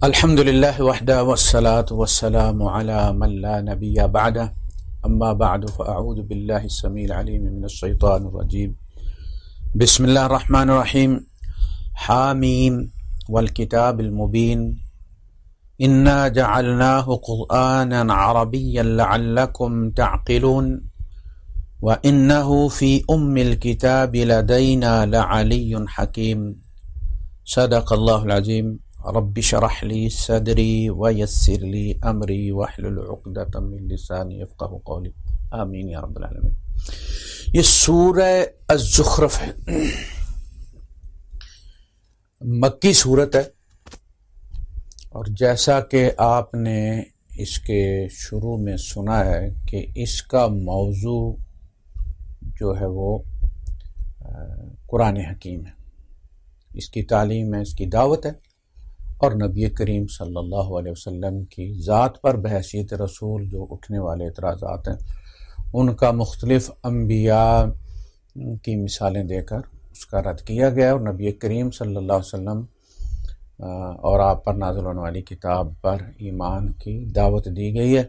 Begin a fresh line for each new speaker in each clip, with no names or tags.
الحمد لله وحده والصلاة والسلام على من لا نبي بعده أما بعد فأعوذ بالله السميع العليم من الشيطان الرجيم بسم الله الرحمن الرحيم حاميم والكتاب المبين إنا جعلناه قرآنا عربيا لعلكم تعقلون وإنه في الكتاب لدينا لعلي حكيم صدق الله العظيم رب اشرح لي صدري ويسر لي امري واحلل عقدة من لساني يفقهوا قولي آمین یا رب العالمین۔ یہ سورہ الزخرف ہے، مکی صورت ہے، اور جیسا کہ آپ نے اس کے شروع میں سنا ہے کہ اس کا موضوع جو ہے وہ قرآن حکیم ہے، اس کی تعلیم ہے، اس کی دعوت ہے، اور نبی کریم صلی اللہ علیہ وسلم کی ذات پر بحیثیت رسول جو اٹھنے والے اعتراضات ہیں ان کا مختلف انبیاء کی مثالیں دے کر اس کا رد کیا گیا، اور نبی کریم صلی اللہ علیہ وسلم اور آپ پر نازل ہونے والی کتاب پر ایمان کی دعوت دی گئی ہے۔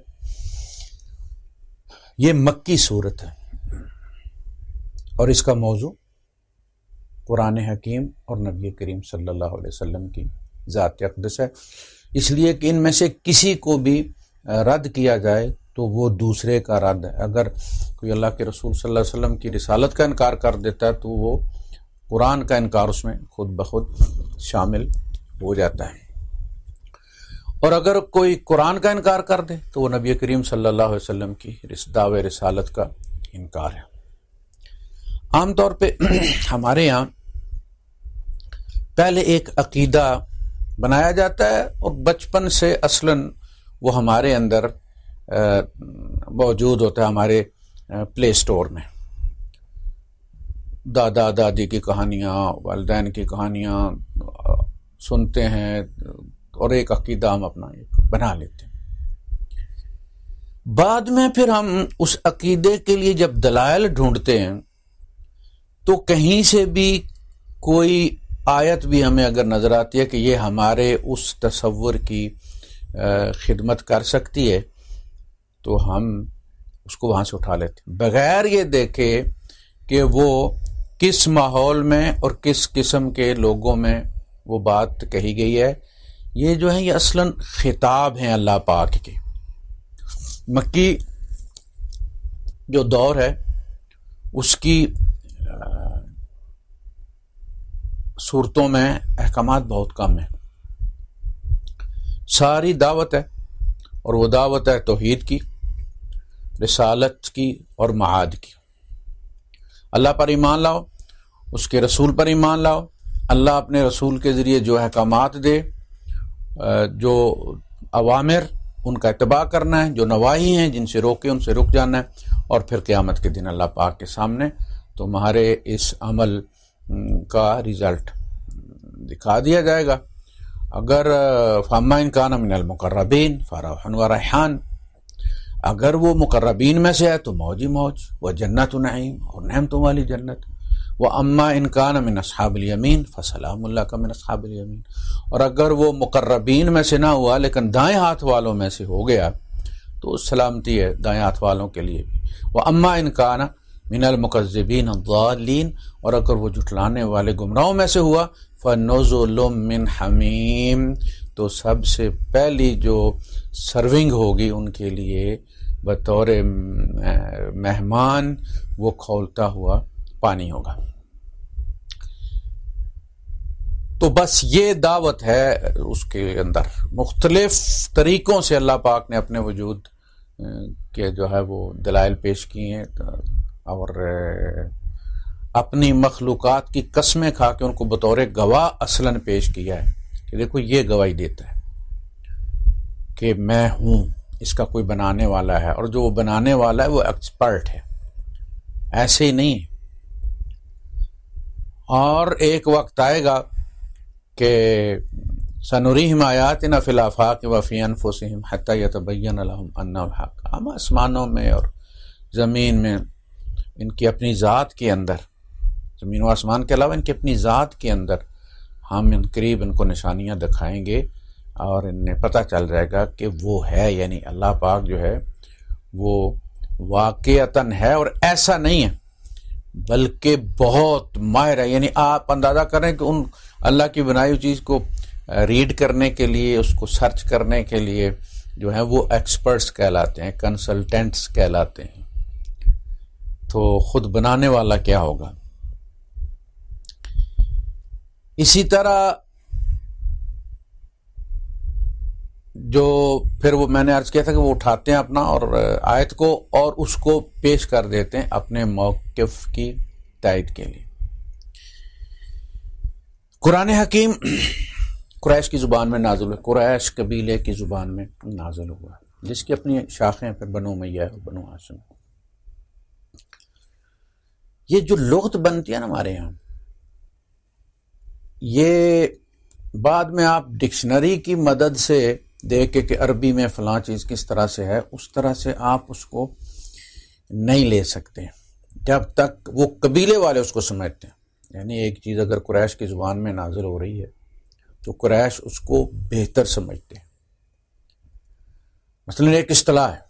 یہ مکی صورت ہے اور اس کا موضوع قرآن حکیم اور نبی کریم صلی اللہ علیہ وسلم کی ذات اقدس ہے، اس لیے کہ ان میں سے کسی کو بھی رد کیا جائے تو وہ دوسرے کا رد ہے۔ اگر کوئی اللہ کے رسول صلی اللہ علیہ وسلم کی رسالت کا انکار کر دیتا ہے تو وہ قرآن کا انکار اس میں خود بخود شامل ہو جاتا ہے، اور اگر کوئی قرآن کا انکار کر دے تو وہ نبی کریم صلی اللہ علیہ وسلم کی دعوی رسالت کا انکار ہے۔ عام طور پہ ہمارے یہاں پہلے ایک عقیدہ بنایا جاتا ہے، اور بچپن سے اصلاً وہ ہمارے اندر موجود ہوتا ہے، ہمارے پلے سٹور میں دادا دادی کی کہانیاں، والدین کی کہانیاں سنتے ہیں، اور ایک عقیدہ ہم اپنا ایک بنا لیتے ہیں۔ بعد میں پھر ہم اس عقیدے کے لیے جب دلائل ڈھونڈتے ہیں تو کہیں سے بھی کوئی آیت بھی ہمیں اگر نظر آتی ہے کہ یہ ہمارے اس تصور کی خدمت کر سکتی ہے تو ہم اس کو وہاں سے اٹھا لیتے ہیں، بغیر یہ دیکھے کہ وہ کس ماحول میں اور کس قسم کے لوگوں میں وہ بات کہی گئی ہے۔ یہ جو ہے یہ اصلاً خطاب ہیں اللہ پاک کے۔ مکی جو دور ہے اس کی صورتوں میں احکامات بہت کم ہیں، ساری دعوت ہے، اور وہ دعوت ہے توحید کی، رسالت کی اور معاد کی۔ اللہ پر ایمان لاؤ، اس کے رسول پر ایمان لاؤ، اللہ اپنے رسول کے ذریعے جو احکامات دے، جو اوامر ان کا اتباع کرنا ہے، جو نواہی ہیں جن سے روکے ان سے رک جانا ہے، اور پھر قیامت کے دن اللہ پاک کے سامنے تمہارے اس عمل کا رزلٹ دکھا دیا جائے گا۔ اگر فَأَمَّا إِنْ كَانَ مِنَ الْمُقَرَّبِينَ فَرَوْحٌ وَرَيْحَانٌ، اگر وہ مقربین میں سے ہے تو موج ہی موج، وَجَنَّةُ نَعِيمٍ، اور نعمتوں والی جنت۔ وَأَمَّا إِنْ كَانَ مِنْ أَصْحَابِ الْيَمِينِ فَسَلَامٌ لَكَ مِنْ أَصْحَابِ الْيَمِينِ، اور اگر وہ مقربین میں سے نہ ہوا لیکن دائیں ہاتھ والوں میں سے ہو گیا تو سلامتی ہے دائیں ہاتھ والوں کے لیے بھی۔ وَأَمَّا إِنْ كَانَ من المکذبین الضالین، اور اگر وہ جھٹلانے والے گمراہوں میں سے ہوا فنزل من حمیم، تو سب سے پہلی جو سرونگ ہوگی ان کے لیے بطور مہمان وہ کھولتا ہوا پانی ہوگا۔ تو بس یہ دعوت ہے، اس کے اندر مختلف طریقوں سے اللہ پاک نے اپنے وجود کے جو ہے وہ دلائل پیش کیے ہیں، اور اپنی مخلوقات کی قسمیں کھا کے ان کو بطور گواہ اصلاً پیش کیا ہے کہ دیکھو یہ گواہی دیتا ہے کہ میں ہوں، اس کا کوئی بنانے والا ہے، اور جو وہ بنانے والا ہے وہ ایکسپرٹ ہے، ایسے ہی نہیں۔ اور ایک وقت آئے گا کہ سنريهم آياتنا في الآفاق وفي أنفسهم حتى يتبين لهم أنه الحق، ہم آسمانوں میں اور زمین میں ان کی اپنی ذات کے اندر، زمین و آسمان کے علاوہ ان کی اپنی ذات کے اندر ہم ان قریب ان کو نشانیاں دکھائیں گے اور انہیں پتہ چل جائے گا کہ وہ ہے، یعنی اللہ پاک جو ہے وہ واقعتاً ہے، اور ایسا نہیں ہے بلکہ بہت ماہر ہے. یعنی آپ اندازہ کریں کہ ان اللہ کی بنائی ہوئی چیز کو ریڈ کرنے کے لیے، اس کو سرچ کرنے کے لیے جو ہیں وہ ایکسپرٹس کہلاتے ہیں، کنسلٹنٹس کہلاتے ہیں. تو خود بنانے والا کیا ہوگا. اسی طرح جو پھر وہ میں نے عرض کیا تھا کہ وہ اٹھاتے ہیں اپنا اور آیت کو اور اس کو پیش کر دیتے ہیں اپنے موقف کی تائید کے لیے. قرآن حکیم قریش کی زبان میں نازل ہوا، قریش قبیلے کی زبان میں نازل ہوا، جس کی اپنی شاخیں پھر بنو امیہ اور بنو ہاشم. یہ جو لغت بنتی ہے نا ہمارے یہاں، یہ بعد میں آپ ڈکشنری کی مدد سے دیکھ کہ عربی میں فلاں چیز کس طرح سے ہے، اس طرح سے آپ اس کو نہیں لے سکتے جب تک وہ قبیلے والے اس کو سمجھتے ہیں. یعنی ایک چیز اگر قریش کی زبان میں نازل ہو رہی ہے تو قریش اس کو بہتر سمجھتے ہیں. مثلا ایک اصطلاح ہے،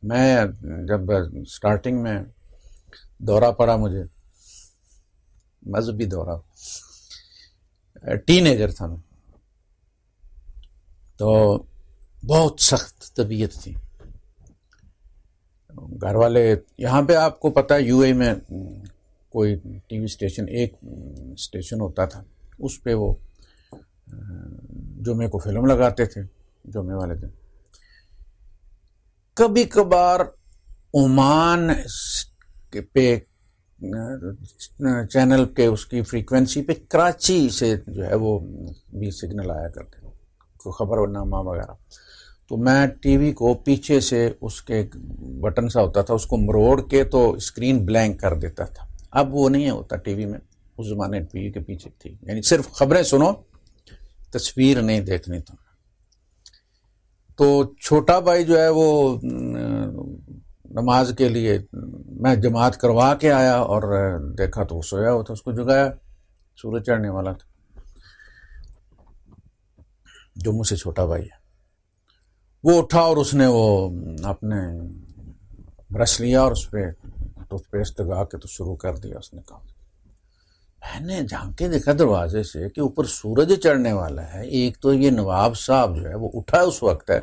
میں جب سٹارٹنگ میں دورہ پڑا، مجھے مذہبی دورہ، ٹین ایجر تھا میں، تو بہت سخت طبیعت تھی. گھر والے یہاں پہ آپ کو پتہ ہے یو اے میں کوئی ٹی وی اسٹیشن، ایک اسٹیشن ہوتا تھا، اس پہ وہ جمعے کو فلم لگاتے تھے، جمعے والے دن. کبھی کبھار عمان پہ چینل کے اس کی فریکوینسی پہ کراچی سے جو ہے وہ بھی سگنل آیا کرتے تھے، کوئی خبر نامہ وغیرہ. تو میں ٹی وی کو پیچھے سے اس کے بٹن سا ہوتا تھا، اس کو مروڑ کے تو اسکرین بلینک کر دیتا تھا. اب وہ نہیں ہوتا ٹی وی میں، اس زمانے ٹی وی کے پیچھے تھی، یعنی صرف خبریں سنو، تصویر نہیں دیکھنی. تو چھوٹا بھائی جو ہے وہ نماز کے لیے میں جماعت کروا کے آیا اور دیکھا تو وہ سویا ہوا تھا، اس کو جگایا، سورج چڑھنے والا تھا. جو مجھ سے چھوٹا بھائی ہے وہ اٹھا اور اس نے وہ اپنے برش لیا اور اس پہ ٹوتھ پیسٹ لگا کے تو شروع کر دیا. اس نے کہا، میں نے جھانک کے دیکھا دروازے سے کہ اوپر سورج چڑھنے والا ہے. ایک تو یہ نواب صاحب جو ہے وہ اٹھا اس وقت ہے،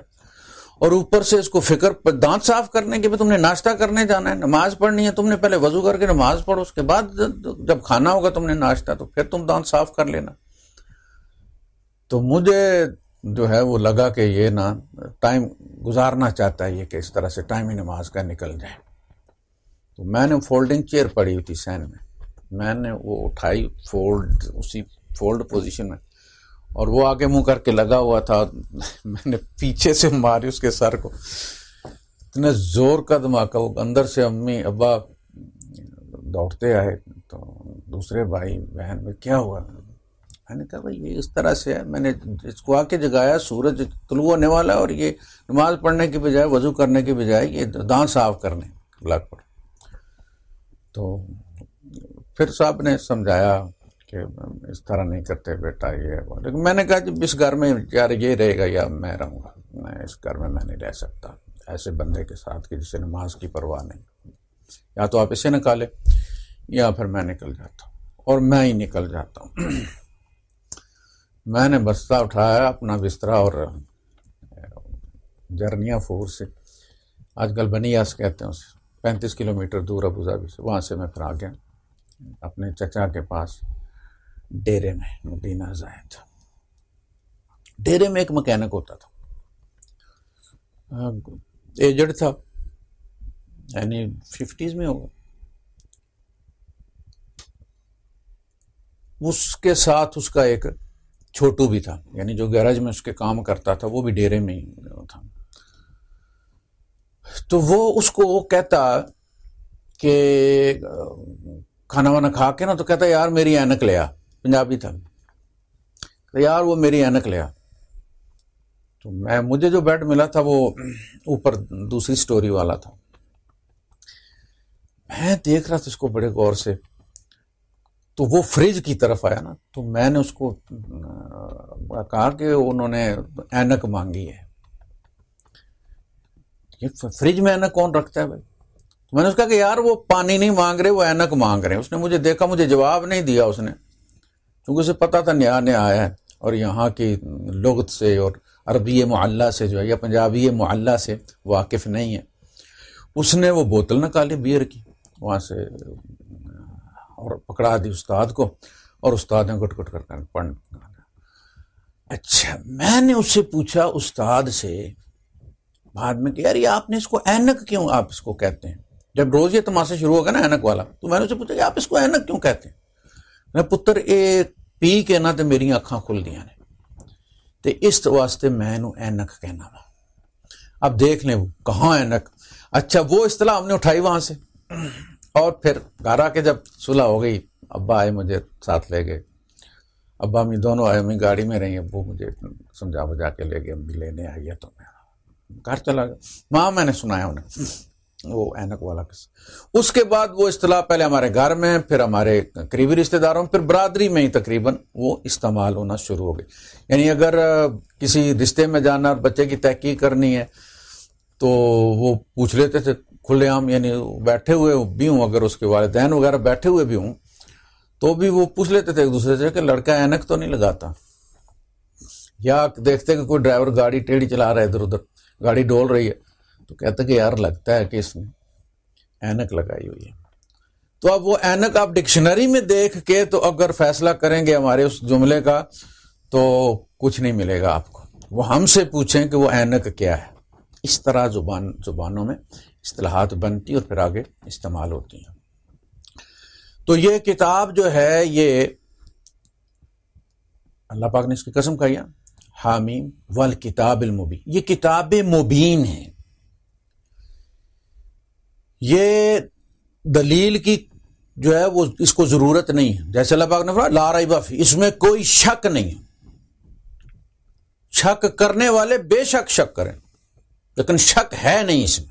اور اوپر سے اس کو فکر دانت صاف کرنے کے بعد تم نے ناشتہ کرنے جانا ہے، نماز پڑھنی ہے، تم نے پہلے وضو کر کے نماز پڑھو، اس کے بعد جب کھانا ہوگا تم نے ناشتہ تو پھر تم دانت صاف کر لینا. تو مجھے جو ہے وہ لگا کہ یہ نا ٹائم گزارنا چاہتا ہے یہ کہ اس طرح سے ٹائم ہی نماز کا نکل جائے. تو میں نے فولڈنگ چیئر پڑی ہوئی تھی سین میں نے وہ اٹھائی، اسی فولڈ پوزیشن میں، اور وہ آگے منہ کر کے لگا ہوا تھا. میں نے پیچھے سے ماری اس کے سر کو، اتنے زور کا دھماکہ، وہ اندر سے امی ابا دوڑتے آئے. تو دوسرے بھائی بہن میں کیا ہوا؟ میں نے کہا بھائی یہ اس طرح سے ہے، میں نے اس کو آ کے جگایا، سورج طلوع ہونے والا اور یہ نماز پڑھنے کی بجائے، وضو کرنے کی بجائے یہ دانت صاف کرنے لگ پڑ. تو پھر صاحب نے سمجھایا کہ اس طرح نہیں کرتے بیٹا یہ وہ. لیکن میں نے کہا جب اس گھر میں یار یہ رہے گا یا میں رہوں گا، میں اس گھر میں نہیں رہ سکتا ایسے بندے کے ساتھ کہ جسے نماز کی پرواہ نہیں. یا تو آپ اسے نکالے یا پھر میں نکل جاتا ہوں، اور میں ہی نکل جاتا ہوں. میں نے بستہ اٹھایا اپنا بسترا اور جرنیا فور سے، آج کل بنیاس کہتے ہیں اسے، 35 کلومیٹر دور ابوظہبی سے، وہاں سے میں پھر آ گیا اپنے چچا کے پاس ڈیرے میں، مدینہ زاہد. ڈیرے میں ایک مکینک ہوتا تھا، ایجڈ تھا، یعنی 50s میں ہوگا. اس کے ساتھ اس کا ایک چھوٹو بھی تھا، یعنی جو گیراج میں اس کے کام کرتا تھا وہ بھی ڈیرے میں ہی تھا. تو وہ اس کو کہتا کہ کھانا وانا کھا کے نا، تو کہتا یار میری اینک لیا، پنجابی تھا، یار وہ میری اینک لیا. تو مجھے جو بیڈ ملا تھا وہ اوپر دوسری سٹوری والا تھا. میں دیکھ رہا تھا اس کو بڑے غور سے. تو تو وہ فریج کی طرف آیا نا، تو میں نے اس کو کہا کہ انہوں نے اینک مانگی ہے. یہ فریج میں اینک کون رکھتا ہے بھائی؟ میں نے اس کہا کہ یار وہ پانی نہیں مانگ رہے، وہ اینک مانگ رہے ہیں. اس نے مجھے دیکھا، مجھے جواب نہیں دیا اس نے، کیونکہ اسے پتا تھا نیا نیا آیا ہے اور یہاں کی لغت سے اور عربی معلّہ سے جو ہے یا پنجابی معلّہ سے واقف نہیں ہے. اس نے وہ بوتل نکالی بیئر کی وہاں سے اور پکڑا دی استاد کو، اور استاد نے گٹ گٹ کر پڑھ. اچھا، میں نے اس سے پوچھا استاد سے بعد میں کہ یار یہ آپ نے اس کو اینک کیوں آپ اس کو کہتے ہیں؟ جب روز یہ تماشا شروع ہوگا نا اینک والا، تو میں نے اسے پوچھا کہ آپ اس کو اینک کیوں کہتے ہیں؟ میں پتر اے پی کے نا تے میری اکھاں کھل دیاں نے تے اس واسطے میں نو اینک کہنا وا. اب دیکھ لیں وہ کہاں اینک. اچھا، وہ اصطلاح ہم نے اٹھائی وہاں سے، اور پھر گھر آ کے جب صلح ہو گئی، ابا آئے مجھے ساتھ لے گئے، ابا امی دونوں آئے، امی گاڑی میں رہی، ابو مجھے سمجھا بجا کے لے گئے، امی لینے آئی ہے تو میں گھر چلا گیا. وہاں میں نے سنایا انہیں وہ اینک والا قصہ. اس کے بعد وہ اصطلاح پہلے ہمارے گھر میں، پھر ہمارے قریبی رشتہ داروں میں، پھر برادری میں ہی تقریباً وہ استعمال ہونا شروع ہو گئی. یعنی اگر کسی رشتے میں جانا اور بچے کی تحقیق کرنی ہے تو وہ پوچھ لیتے تھے کھلے عام، یعنی بیٹھے ہوئے بھی ہوں، اگر اس کے والدین وغیرہ بیٹھے ہوئے بھی ہوں تو بھی وہ پوچھ لیتے تھے ایک دوسرے سے کہ لڑکا اینک تو نہیں لگاتا. یا دیکھتے کہ کوئی ڈرائیور گاڑی ٹیڑھی چلا رہا ہے، ادھر ادھر گاڑی ڈول رہی ہے، تو کہتے کہ یار لگتا ہے کہ اس نے اینک لگائی ہوئی ہے. تو اب وہ اینک آپ ڈکشنری میں دیکھ کے تو اگر فیصلہ کریں گے ہمارے اس جملے کا تو کچھ نہیں ملے گا آپ کو. وہ ہم سے پوچھیں کہ وہ اینک کیا ہے. اس طرح زبانوں میں اصطلاحات بنتی اور پھر آگے استعمال ہوتی ہیں. تو یہ کتاب جو ہے یہ اللہ پاک نے اس کی قسم کھائی ہے، حامیم والکتاب المبین. یہ کتاب مبین ہے. یہ دلیل کی جو ہے وہ اس کو ضرورت نہیں ہے. جیسے اللہ پاک نے فرمایا لا ریب فیہ، اس میں کوئی شک نہیں ہے. شک کرنے والے بے شک شک کریں، لیکن شک ہے نہیں اس میں.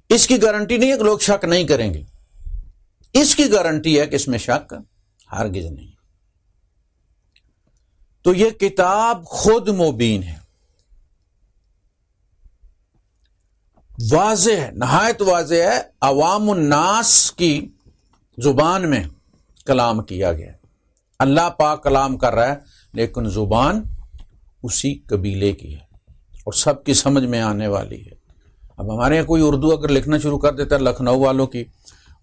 اس کی گارنٹی نہیں ہے کہ لوگ شک نہیں کریں گے، اس کی گارنٹی ہے کہ اس میں شک ہرگز نہیں. تو یہ کتاب خود مبین ہے، واضح ہے، نہایت واضح ہے. عوام الناس کی زبان میں کلام کیا گیا ہے. اللہ پاک کلام کر رہا ہے لیکن زبان اسی قبیلے کی ہے اور سب کی سمجھ میں آنے والی ہے. اب ہمارے یہاں کوئی اردو اگر لکھنا شروع کر دیتا ہے لکھنؤ والوں کی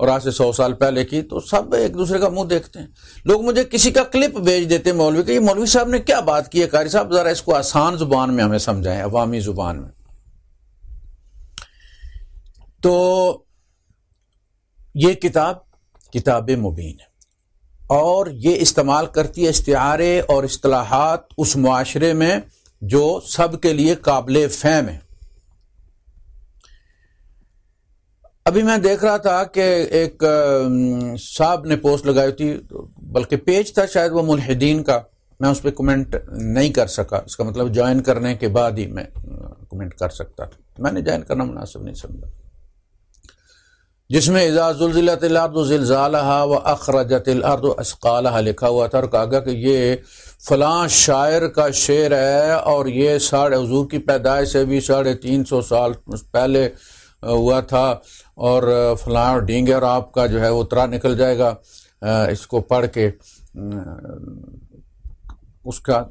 اور آج سے 100 سال پہلے کی، تو سب ایک دوسرے کا منہ دیکھتے ہیں. لوگ مجھے کسی کا کلپ بھیج دیتے ہیں مولوی کہ یہ مولوی صاحب نے کیا بات کی ہے، قاری صاحب ذرا اس کو آسان زبان میں ہمیں سمجھائیں، عوامی زبان میں. تو یہ کتاب مبین ہے اور یہ استعمال کرتی ہے استعارے اور اصطلاحات اس معاشرے میں جو سب کے لیے قابل فہم ہے. ابھی میں دیکھ رہا تھا کہ ایک صاحب نے پوسٹ لگائی تھی، بلکہ پیج تھا شاید وہ ملحدین کا، میں اس پہ کمنٹ نہیں کر سکا. اس کا مطلب جوائن کرنے کے بعد ہی میں کمنٹ کر سکتا تھا، میں نے جوائن کرنا مناسب نہیں سمجھا. جس میں اذا زلزلت الارض زلزالها واخرجت الارض اثقالها لکھا ہوا تھا اور کہا گیا کہ یہ فلاں شاعر کا شعر ہے اور یہ حضور کی پیدائش سے بھی 350 سال پہلے ہوا تھا اور فلاں اور ڈینگے، اور آپ کا جو ہے وہ اترا نکل جائے گا اس کو پڑھ کے. اس کا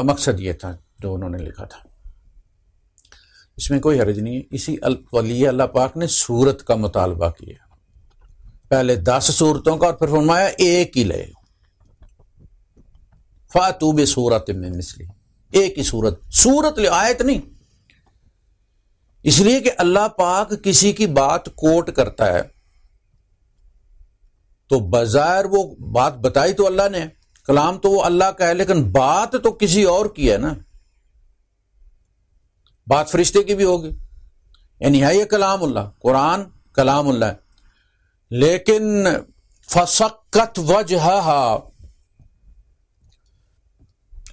مقصد یہ تھا جو انہوں نے لکھا تھا. اس میں کوئی حرج نہیں ہے. اسی ولی اللہ پاک نے سورت کا مطالبہ کیا، پہلے 10 سورتوں کا اور پھر فرمایا ایک ہی لے، فاتوا بسورۃ من مثلہ، ایک ہی سورت لے، آیت نہیں. اس لیے کہ اللہ پاک کسی کی بات کوٹ کرتا ہے تو بظاہر وہ بات بتائی تو اللہ نے، کلام تو وہ اللہ کا ہے، لیکن بات تو کسی اور کی ہے نا. بات فرشتے کی بھی ہوگی، یعنی ہے یہ کلام اللہ، قرآن کلام اللہ ہے، لیکن فسقت وجہہا،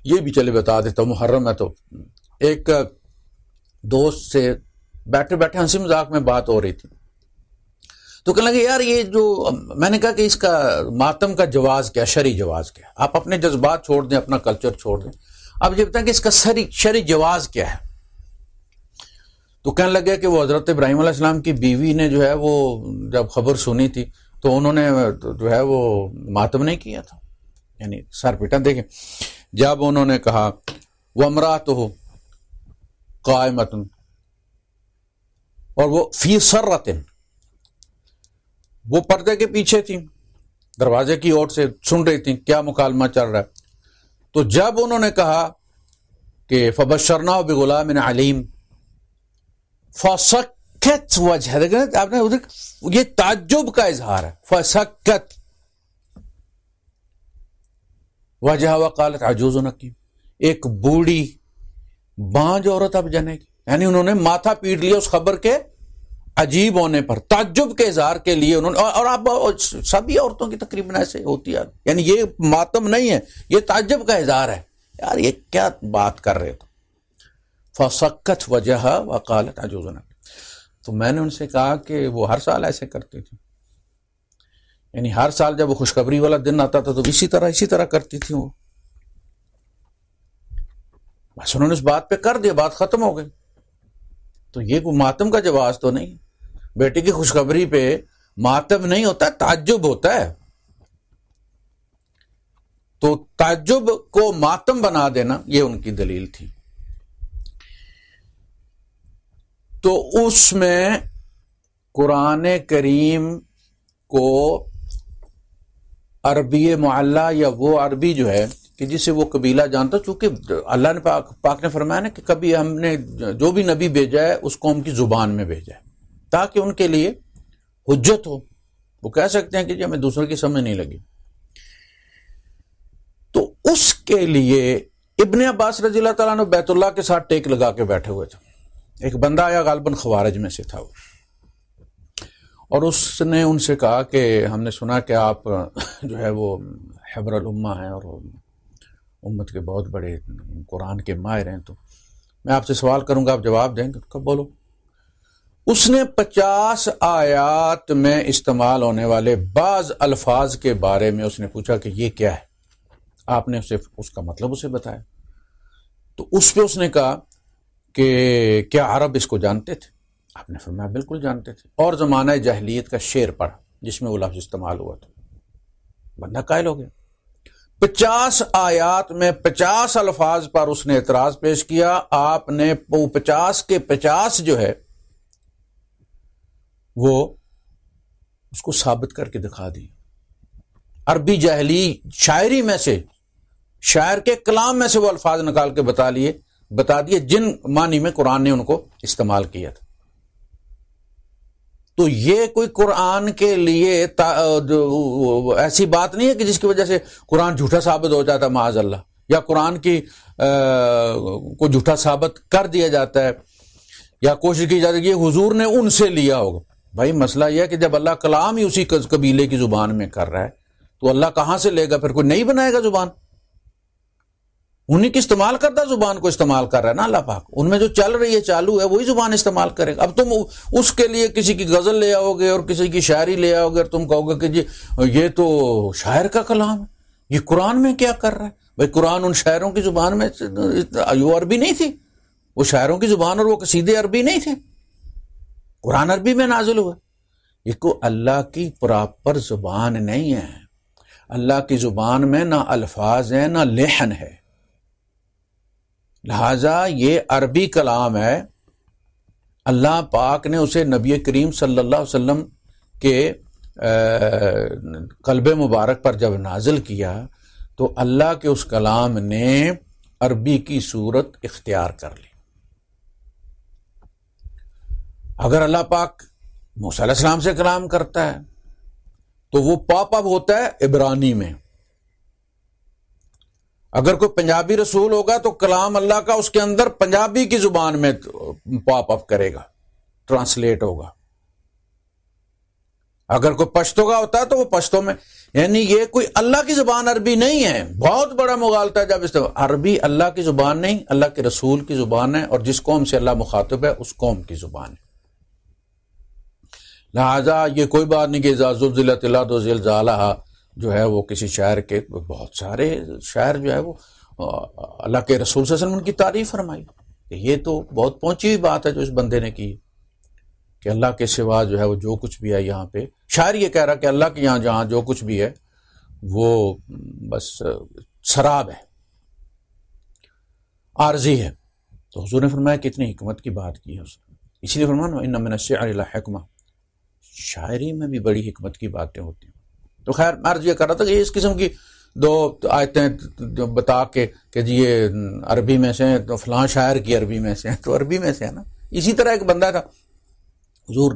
یہ بھی چلے بتا دیتا ہوں، محرم ہے تو ایک دوست سے بیٹھے بیٹھے ہنسی مذاق میں بات ہو رہی تھی تو کہنے لگے یار یہ جو میں نے کہا کہ اس کا ماتم کا جواز کیا، شرعی جواز کیا؟ آپ اپنے جذبات چھوڑ دیں، اپنا کلچر چھوڑ دیں، آپ یہ بتائیں کہ اس کا شرعی جواز کیا ہے؟ تو کہنے لگے کہ وہ حضرت ابراہیم علیہ السلام کی بیوی نے جو ہے وہ جب خبر سنی تھی تو انہوں نے جو ہے وہ ماتم نہیں کیا تھا، یعنی سر پیٹا۔ دیکھیں جب انہوں نے کہا وامرأتہ قائمۃ، اور وہ فی سرۃ، وہ پردے کے پیچھے تھی، دروازے کی اور سے سن رہی تھی کیا مکالمہ چل رہا ہے۔ تو جب انہوں نے کہا کہ فبشرناہ بغلام علیم فسکت وجہ، دیکھیں آپ نے یہ تعجب کا اظہار ہے، فسکت وجہ وقالت عجوز نکیم، ایک بوڑھی بانج عورت اب جنے گی، یعنی انہوں نے ماتھا پیٹ لیا اس خبر کے عجیب ہونے پر، تعجب کے اظہار کے لیے انہوں نے، اور آپ سبھی عورتوں کی تقریباً ایسے ہوتی ہے، یعنی یہ ماتم نہیں ہے، یہ تعجب کا اظہار ہے، یار یہ کیا بات کر رہے تو فسکت وجہ وقالت عجوز نکیم۔ تو میں نے ان سے کہا کہ وہ ہر سال ایسے کرتی تھی، یعنی ہر سال جب وہ خوشخبری والا دن آتا تھا تو اسی طرح کرتی تھی وہ، بس انہوں نے اس بات پہ کر دیا، بات ختم ہو گئی۔ تو یہ کوئی ماتم کا جواز تو نہیں، بیٹی کی خوشخبری پہ ماتم نہیں ہوتا، تعجب ہوتا ہے۔ تو تعجب کو ماتم بنا دینا یہ ان کی دلیل تھی۔ تو اس میں قرآن کریم کو عربی معلی یا وہ عربی جو ہے کہ جسے وہ قبیلہ جانتا، چونکہ اللہ نے پاک نے فرمایا نا کہ کبھی ہم نے جو بھی نبی بھیجا ہے اس قوم کی زبان میں بھیجا ہے تاکہ ان کے لیے حجت ہو، وہ کہہ سکتے ہیں کہ جی ہمیں دوسرے کی سمجھ نہیں لگی۔ تو اس کے لیے ابن عباس رضی اللہ تعالیٰ عنہ بیت اللہ کے ساتھ ٹیک لگا کے بیٹھے ہوئے تھے، ایک بندہ آیا غالباً خوارج میں سے تھا وہ، اور اس نے ان سے کہا کہ ہم نے سنا کہ آپ جو ہے وہ حبر الامہ ہیں اور امت کے بہت بڑے قرآن کے ماہر ہیں، تو میں آپ سے سوال کروں گا، آپ جواب دیں گے؟ کب بولو۔ اس نے 50 آیات میں استعمال ہونے والے بعض الفاظ کے بارے میں اس نے پوچھا کہ یہ کیا ہے، آپ نے اسے اس کا مطلب اسے بتایا۔ تو اس پہ اس نے کہا کہ کیا عرب اس کو جانتے تھے؟ آپ نے فرمایا بالکل جانتے تھے، اور زمانہ جاہلیت کا شعر پڑھا جس میں وہ لفظ استعمال ہوا تھا۔ بندہ قائل ہو گیا۔ 50 آیات میں 50 الفاظ پر اس نے اعتراض پیش کیا، آپ نے 50 کے 50 جو ہے وہ اس کو ثابت کر کے دکھا دی، عربی جاہلی شاعری میں سے، شاعر کے کلام میں سے وہ الفاظ نکال کے بتا دیے جن معنی میں قرآن نے ان کو استعمال کیا تھا۔ تو یہ کوئی قرآن کے لیے ایسی بات نہیں ہے کہ جس کی وجہ سے قرآن جھوٹا ثابت ہو جاتا معاذ اللہ، یا قرآن کی کو جھوٹا ثابت کر دیا جاتا ہے یا کوشش کی جاتی ہے کہ یہ حضور نے ان سے لیا ہوگا۔ بھائی مسئلہ یہ ہے کہ جب اللہ کلام ہی اسی قبیلے کی زبان میں کر رہا ہے تو اللہ کہاں سے لے گا؟ پھر کوئی نہیں بنائے گا زبان، انہیں کی استعمال کردہ زبان کو استعمال کر رہا ہے نا اللہ پاک، ان میں جو چل رہی ہے چالو ہے وہی زبان استعمال کرے گا۔ اب تم اس کے لیے کسی کی غزل لے آؤ گے اور کسی کی شاعری لے آؤ گے اور تم کہو گے کہ جی یہ تو شاعر کا کلام ہے، یہ قرآن میں کیا کر رہا ہے؟ بھائی قرآن ان شاعروں کی زبان میں وہ عربی نہیں تھی، وہ شاعروں کی زبان اور وہ قصیدے عربی نہیں تھے، قرآن عربی میں نازل ہوا۔ یہ کو اللہ کی پراپر زبان نہیں ہے، اللہ کی زبان میں نہ الفاظ ہیں نہ لحن ہے، لہذا یہ عربی کلام ہے۔ اللہ پاک نے اسے نبی کریم صلی اللہ علیہ وسلم کے قلب مبارک پر جب نازل کیا تو اللہ کے اس کلام نے عربی کی صورت اختیار کر لی۔ اگر اللہ پاک موسیٰ علیہ السلام سے کلام کرتا ہے تو وہ پاپ اپ ہوتا ہے عبرانی میں، اگر کوئی پنجابی رسول ہوگا تو کلام اللہ کا اس کے اندر پنجابی کی زبان میں پاپ اپ کرے گا، ٹرانسلیٹ ہوگا۔ اگر کوئی پشتو کا ہوتا ہے تو وہ پشتو میں، یعنی یہ کوئی اللہ کی زبان عربی نہیں ہے۔ بہت بڑا مغالطہ ہے جب عربی اللہ کی زبان نہیں، اللہ کے رسول کی زبان ہے، اور جس قوم سے اللہ مخاطب ہے اس قوم کی زبان ہے۔ لہذا یہ کوئی بات نہیں کہ اذا زلزلت الارض زلزالہا جو ہے وہ کسی شاعر کے، بہت سارے شاعر جو ہے وہ اللہ کے رسول صلی اللہ علیہ وسلم ان کی تعریف فرمائی. یہ تو بہت پہنچی ہوئی بات ہے جو اس بندے نے کی کہ اللہ کے سوا جو ہے وہ جو کچھ بھی ہے یہاں پہ، شاعر یہ کہہ رہا کہ اللہ کے یہاں جہاں جو کچھ بھی ہے وہ بس سراب ہے، عارضی ہے. تو حضور نے فرمایا کتنی حکمت کی بات کی ہے اس نے. اسی لیے فرمایا ان من الشعر لحکمہ، شاعری میں بھی بڑی حکمت کی باتیں ہوتی ہیں. تو خیر میں عرض یہ کر رہا تھا کہ اس قسم کی دو آیتیں بتا کے کہ جی یہ عربی میں سے ہیں تو فلاں شاعر کی عربی میں سے ہیں، تو عربی میں سے ہے نا. اسی طرح ایک بندہ تھا، حضور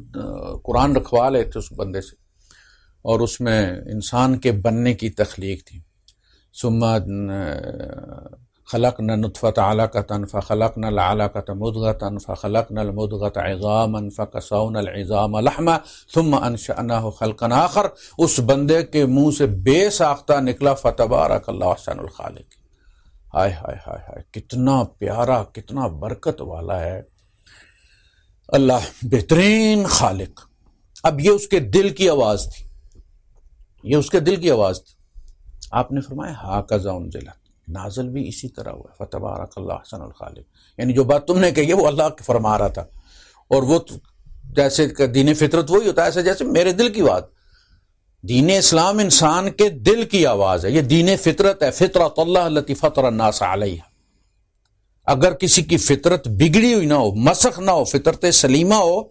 قرآن رکھوا لے تھے اس بندے سے، اور اس میں انسان کے بننے کی تخلیق تھی. ثم خلقنا نطفة علقة فخلقنا العلقة مضغة فخلقنا المضغة عظاما فكسونا العظام لحما ثم انشأناه خلقا آخر. اس بندے کے منہ سے بے ساختہ نکلا فتبارک اللہ احسن الخالق. ہائے ہائے ہائے ہائے، کتنا پیارا، کتنا برکت والا ہے اللہ، بہترین خالق. اب یہ اس کے دل کی آواز تھی، یہ اس کے دل کی آواز تھی. آپ نے فرمایا ہاکذا انزلت، نازل بھی اسی طرح ہوا، فتبارک اللہ احسن الخالق. یعنی جو بات تم نے کہی ہے وہ اللہ فرما رہا تھا، اور وہ جیسے دین فطرت وہی ہوتا ہے، ایسے جیسے میرے دل کی بات. دین اسلام انسان کے دل کی آواز ہے، یہ دین فطرت ہے، فطرت اللہ التی فطر الناس علیہا. اگر کسی کی فطرت بگڑی ہوئی نہ ہو، مسخ نہ ہو، فطرت سلیمہ ہو،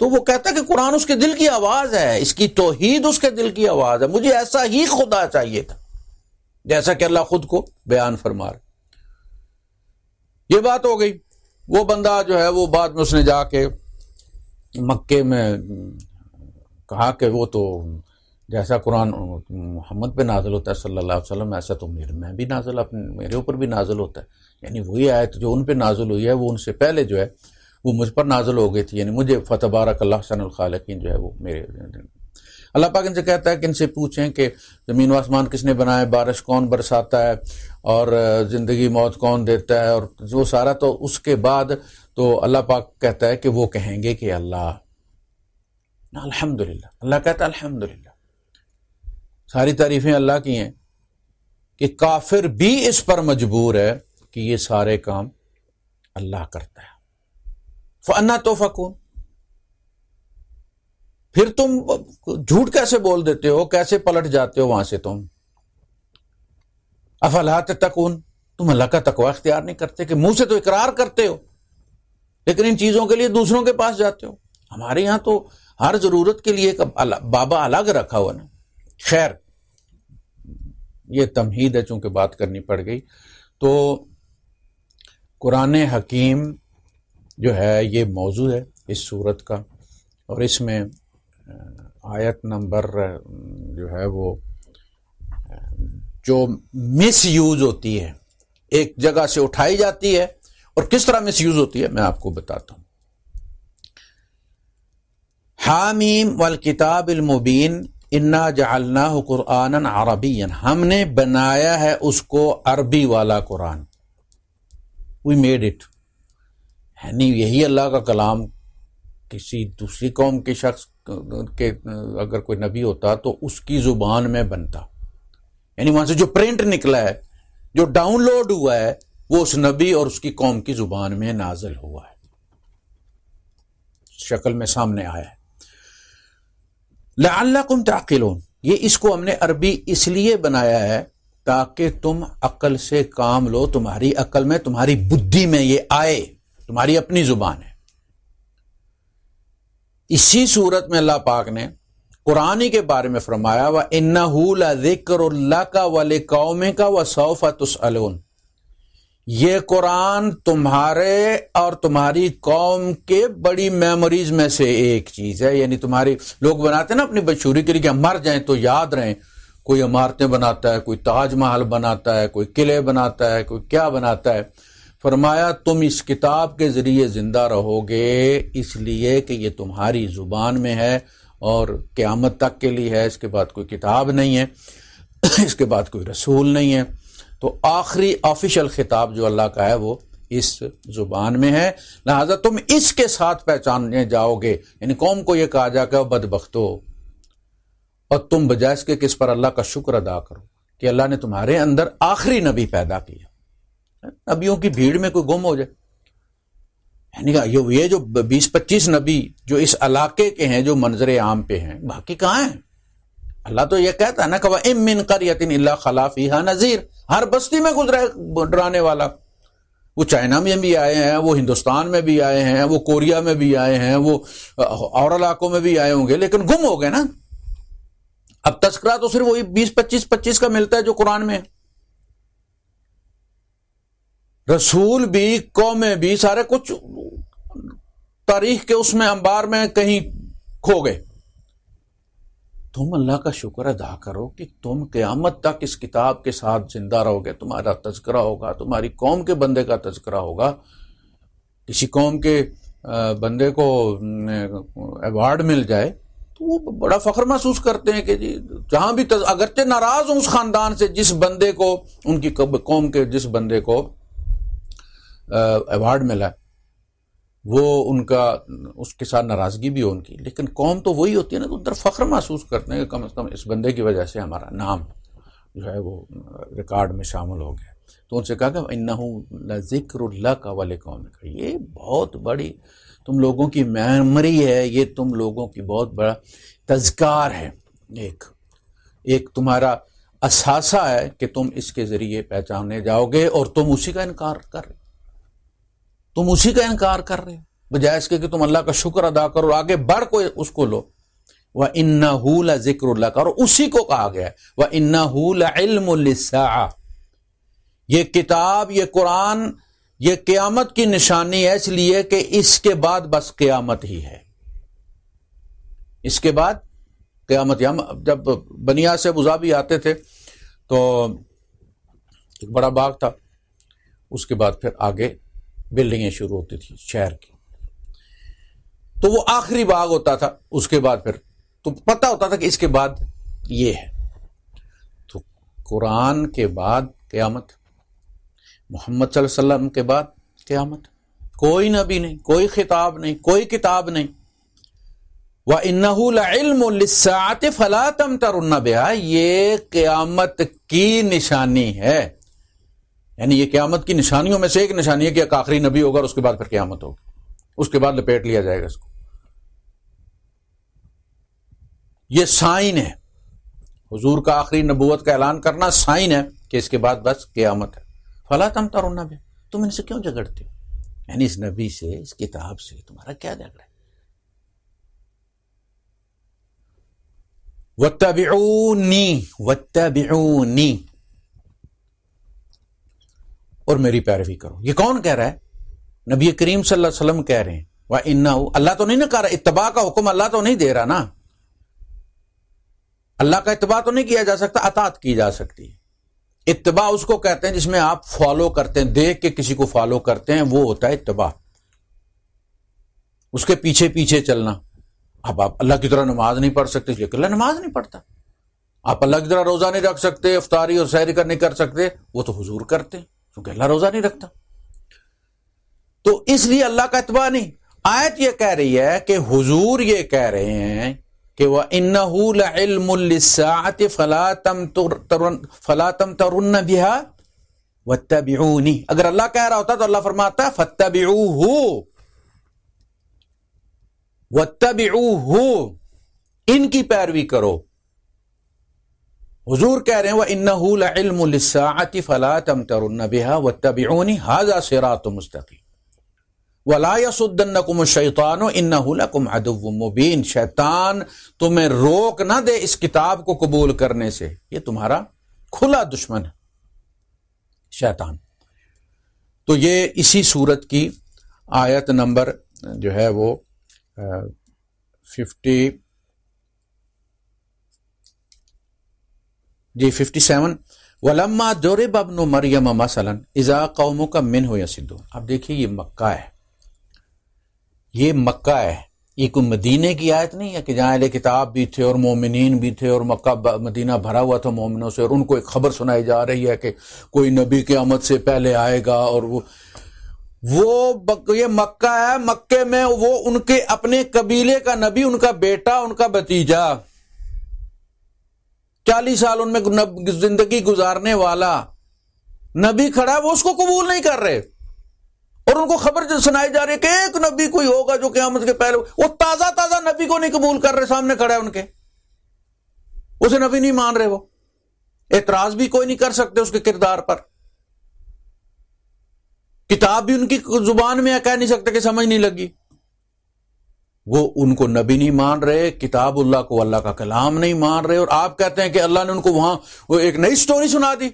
تو وہ کہتا ہے کہ قرآن اس کے دل کی آواز ہے، اس کی توحید اس کے دل کی آواز ہے، مجھے ایسا ہی خدا چاہیے تھا جیسا کہ اللہ خود کو بیان فرما رہا. یہ بات ہو گئی. وہ بندہ جو ہے وہ بعد میں اس نے جا کے مکے میں کہا کہ وہ تو جیسا قرآن محمد پہ نازل ہوتا ہے صلی اللہ علیہ وسلم، ایسا تو میں بھی نازل، میرے اوپر بھی نازل ہوتا ہے. یعنی وہی آیت جو ان پہ نازل ہوئی ہے وہ ان سے پہلے جو ہے وہ مجھ پر نازل ہو گئی تھی. یعنی مجھے فتبارک اللہ احسن الخالقین جو ہے وہ میرے. اللہ پاک ان سے کہتا ہے کہ ان سے پوچھیں کہ زمین و آسمان کس نے بنائے، بارش کون برساتا ہے، اور زندگی موت کون دیتا ہے، اور وہ سارا. تو اس کے بعد تو اللہ پاک کہتا ہے کہ وہ کہیں گے کہ اللہ. الحمدللہ، اللہ کہتا ہے الحمدللہ، ساری تعریفیں اللہ کی ہیں کہ کافر بھی اس پر مجبور ہے کہ یہ سارے کام اللہ کرتا ہے. فَأَنَّا تُؤْفَكُونَ، پھر تم جھوٹ کیسے بول دیتے ہو، کیسے پلٹ جاتے ہو وہاں سے تم. افلا تتقون، تم اللہ کا تقوی اختیار نہیں کرتے کہ منہ سے تو اقرار کرتے ہو لیکن ان چیزوں کے لیے دوسروں کے پاس جاتے ہو. ہمارے یہاں تو ہر ضرورت کے لیے بابا الگ رکھا ہوا نا. خیر یہ تمہید ہے، چونکہ بات کرنی پڑ گئی. تو قرآن حکیم جو ہے یہ موضوع ہے اس سورت کا، اور اس میں آیت نمبر جو ہے وہ جو مس یوز ہوتی ہے، ایک جگہ سے اٹھائی جاتی ہے اور کس طرح مس یوز ہوتی ہے میں آپ کو بتاتا ہوں. حامیم والکتاب المبین انا جعلناہ قرآنا عربیا، ہم نے بنایا ہے اس کو عربی والا قرآن. We made it. یعنی یہی اللہ کا کلام کسی دوسری قوم کے شخص کے اگر کوئی نبی ہوتا تو اس کی زبان میں بنتا. یعنی وہاں سے جو پرنٹ نکلا ہے، جو ڈاؤن لوڈ ہوا ہے، وہ اس نبی اور اس کی قوم کی زبان میں نازل ہوا ہے، شکل میں سامنے آیا ہے. لعلکم تعقلون، یہ اس کو ہم نے عربی اس لیے بنایا ہے تاکہ تم عقل سے کام لو، تمہاری عقل میں، تمہاری بدھی میں یہ آئے، تمہاری اپنی زبان ہے. اسی صورت میں اللہ پاک نے قرآن کے بارے میں فرمایا وَإِنَّهُ لَذِكْرٌ لَكَ وَلِقَوْمِكَ وَسَوْفَ تُسْأَلُونَ، یہ قرآن تمہارے اور تمہاری قوم کے بڑی میموریز میں سے ایک چیز ہے. یعنی تمہاری لوگ بناتے ہیں نا اپنی بچوری کے لیے کہ ہم مر جائیں تو یاد رہیں. کوئی عمارتیں بناتا ہے، کوئی تاج محل بناتا ہے، کوئی قلعے بناتا ہے، کوئی کیا بناتا ہے. فرمایا تم اس کتاب کے ذریعے زندہ رہو گے اس لیے کہ یہ تمہاری زبان میں ہے اور قیامت تک کے لیے ہے. اس کے بعد کوئی کتاب نہیں ہے، اس کے بعد کوئی رسول نہیں ہے. تو آخری آفیشل خطاب جو اللہ کا ہے وہ اس زبان میں ہے، لہذا تم اس کے ساتھ پہچانے جاؤ گے. یعنی قوم کو یہ کہا جا کہ بدبختو، اور تم بجائے اس کے کس پر اللہ کا شکر ادا کرو کہ اللہ نے تمہارے اندر آخری نبی پیدا کیا. نبیوں کی بھیڑ میں کوئی گم ہو جائے، یعنی یہ جو 20-25 نبی جو اس علاقے کے ہیں، جو منظر عام پہ ہیں، باقی کہاں ہیں؟ اللہ تو یہ کہتا ہے نا کہ وَإِن مِّن قَرْيَةٍ إِلَّا خَلَا فِيهَا نَذِيرٌ، ہر بستی میں گزرا ہے ڈرانے والا. وہ چائنا میں بھی آئے ہیں، وہ ہندوستان میں بھی آئے ہیں، وہ کوریا میں بھی آئے ہیں، وہ اور علاقوں میں بھی آئے ہوں گے، لیکن گم ہو گئے نا. اب تذکرہ تو صرف وہی 20-25 کا ملتا ہے جو قرآن میں ہے. رسول بھی، قومیں بھی، سارے کچھ تاریخ کے اس میں انبار میں کہیں کھو گئے. تم اللہ کا شکر ادا کرو کہ تم قیامت تک اس کتاب کے ساتھ زندہ رہو گے، تمہارا تذکرہ ہوگا، تمہاری قوم کے بندے کا تذکرہ ہوگا. کسی قوم کے بندے کو ایوارڈ مل جائے تو وہ بڑا فخر محسوس کرتے ہیں کہ جی جہاں بھی اگرچہ ناراض ہوں اس خاندان سے جس بندے کو، ان کی قوم کے جس بندے کو ایوارڈ ملا، وہ ان کا اس کے ساتھ ناراضگی بھی ہو ان کی، لیکن قوم تو وہی ہوتی ہے نا، تو اندر فخر محسوس کرتے ہیں کہ کم از کم اس بندے کی وجہ سے ہمارا نام جو ہے وہ ریکارڈ میں شامل ہو گیا. تو ان سے کہا کہ اِنَّهُ لَذِكْرٌ لَكَ وَلِقَوْمِكَ، یہ بہت بڑی تم لوگوں کی میموری ہے، یہ تم لوگوں کی بہت بڑا تذکار ہے، ایک تمہارا اثاثہ ہے کہ تم اس کے ذریعے پہچانے جاؤ گے، اور تم اسی کا انکار کر رہے، بجائے اس کے کہ تم اللہ کا شکر ادا کرو، آگے بڑھ کو اس کو لو. وَإِنَّهُ لَذِكْرٌ لَكَ، اور اسی کو کہا گیا ہے وَإِنَّهُ لَعِلْمٌ لِلسَّاعَةِ، یہ کتاب، یہ قرآن، یہ قیامت کی نشانی ہے، اس لیے کہ اس کے بعد بس قیامت ہی ہے. اس کے بعد قیامت. جب بنیا سے ابوظہبی آتے تھے تو ایک بڑا باغ تھا، اس کے بعد پھر آگے بلڈنگیں شروع ہوتی تھی شہر کی، تو وہ آخری باغ ہوتا تھا. اس کے بعد پھر تو پتہ ہوتا تھا کہ اس کے بعد یہ ہے. تو قرآن کے بعد قیامت، محمد صلی اللہ علیہ وسلم کے بعد قیامت. کوئی نبی نہیں، کوئی خطاب نہیں، کوئی کتاب نہیں. وَإِنَّهُ لَعِلْمٌ لِلسَّاعَةِ فَلَا تَمْتَرُنَّ بِهَا، یہ قیامت کی نشانی ہے. یعنی یہ قیامت کی نشانیوں میں سے ایک نشانی ہے کہ ایک آخری نبی ہوگا اور اس کے بعد پھر قیامت ہوگی، اس کے بعد لپیٹ لیا جائے گا اس کو. یہ سائن ہے، حضور کا آخری نبوت کا اعلان کرنا سائن ہے کہ اس کے بعد بس قیامت ہے. فلا تمترون بہ، تم ان سے کیوں جھگڑتے ہو؟ یعنی اس نبی سے، اس کتاب سے تمہارا کیا جھگڑا ہے؟ واتبعونی، اور میری پیروی کرو. یہ کون کہہ رہا ہے؟ نبی کریم صلی اللہ علیہ وسلم کہہ رہے ہیں. وَإِنَّهُ، اللہ تو نہیں نہ کہہ رہا، اتباع کا حکم اللہ تو نہیں دے رہا نا. اللہ کا اتباع تو نہیں کیا جا سکتا، اطاعت کی جا سکتی ہے. اتباع اس کو کہتے ہیں جس میں آپ فالو کرتے ہیں، دیکھ کے کسی کو فالو کرتے ہیں، وہ ہوتا ہے اتباع. اس کے پیچھے پیچھے چلنا. اب آپ اللہ کی طرح نماز نہیں پڑھ سکتے، اس لیے کہ اللہ نماز نہیں پڑھتا. آپ اللہ کی طرح روزہ نہیں رکھ سکتے، افطاری اور سحری نہیں کر سکتے، وہ تو حضور کرتے ہیں کیونکہ اللہ روزہ نہیں رکھتا. تو اس لیے اللہ کا اتباع نہیں. آیت یہ کہہ رہی ہے کہ حضور یہ کہہ رہے ہیں کہ وَإِنَّهُ لَعِلْمٌ لِلسَّاعَةِ فَلَا تَمْتَرُنَّ بِهَا وَاتَّبِعُونِ. اگر اللہ کہہ رہا ہوتا تو اللہ فرماتا ہے فَاتَّبِعُوهُ، وَاتَّبِعُوهُ، ان کی پیروی کرو. حضور کہہ رہے ہیں وَإِنَّهُ لَعِلْمٌ لِلسَّاعَةِ فَلَا تَمْتَرُنَّ بِهَا وَاتَّبِعُونِ هَذَا صِرَاطٌ مُسْتَقِيمٌ وَلَا يَصُدَّنَّكُمُ الشَّيْطَانُ إِنَّهُ لَكُمْ عَدُوٌّ مُبِينٌ. شیطان تمہیں روک نہ دے اس کتاب کو قبول کرنے سے، یہ تمہارا کھلا دشمن ہے شیطان. تو یہ اسی سورت کی آیت نمبر جو ہے وہ 57. وَلَمَّا ضُرِبَ ابْنُ مَرْيَمَ مَثَلًا إِذَا قَوْمُكَ مِنْهُ يَصِدُّونَ. اب دیکھیے یہ مکہ ہے، یہ مکہ ہے، یہ کوئی مدینے کی آیت نہیں ہے کہ جہاں اہل کتاب بھی تھے اور مومنین بھی تھے اور مکہ مدینہ بھرا ہوا تھا مومنوں سے، اور ان کو ایک خبر سنائی جا رہی ہے کہ کوئی نبی قیامت سے پہلے آئے گا. اور وہ یہ مکہ ہے، مکے میں وہ ان کے اپنے قبیلے کا نبی، ان کا بیٹا، ان کا بھتیجا، 40 سال ان میں زندگی گزارنے والا نبی کھڑا ہے، وہ اس کو قبول نہیں کر رہے، اور ان کو خبر سنائی جا رہی ہے کہ ایک نبی کوئی ہوگا جو قیامت کے پہلے، وہ تازہ تازہ نبی کو نہیں قبول کر رہے، سامنے کھڑا ہے ان کے، اسے نبی نہیں مان رہے، وہ اعتراض بھی کوئی نہیں کر سکتے اس کے کردار پر، کتاب بھی ان کی زبان میں کہہ نہیں سکتے کہ سمجھ نہیں لگی، وہ ان کو نبی نہیں مان رہے، کتاب اللہ کو اللہ کا کلام نہیں مان رہے، اور آپ کہتے ہیں کہ اللہ نے ان کو وہاں وہ ایک نئی سٹوری سنا دی۔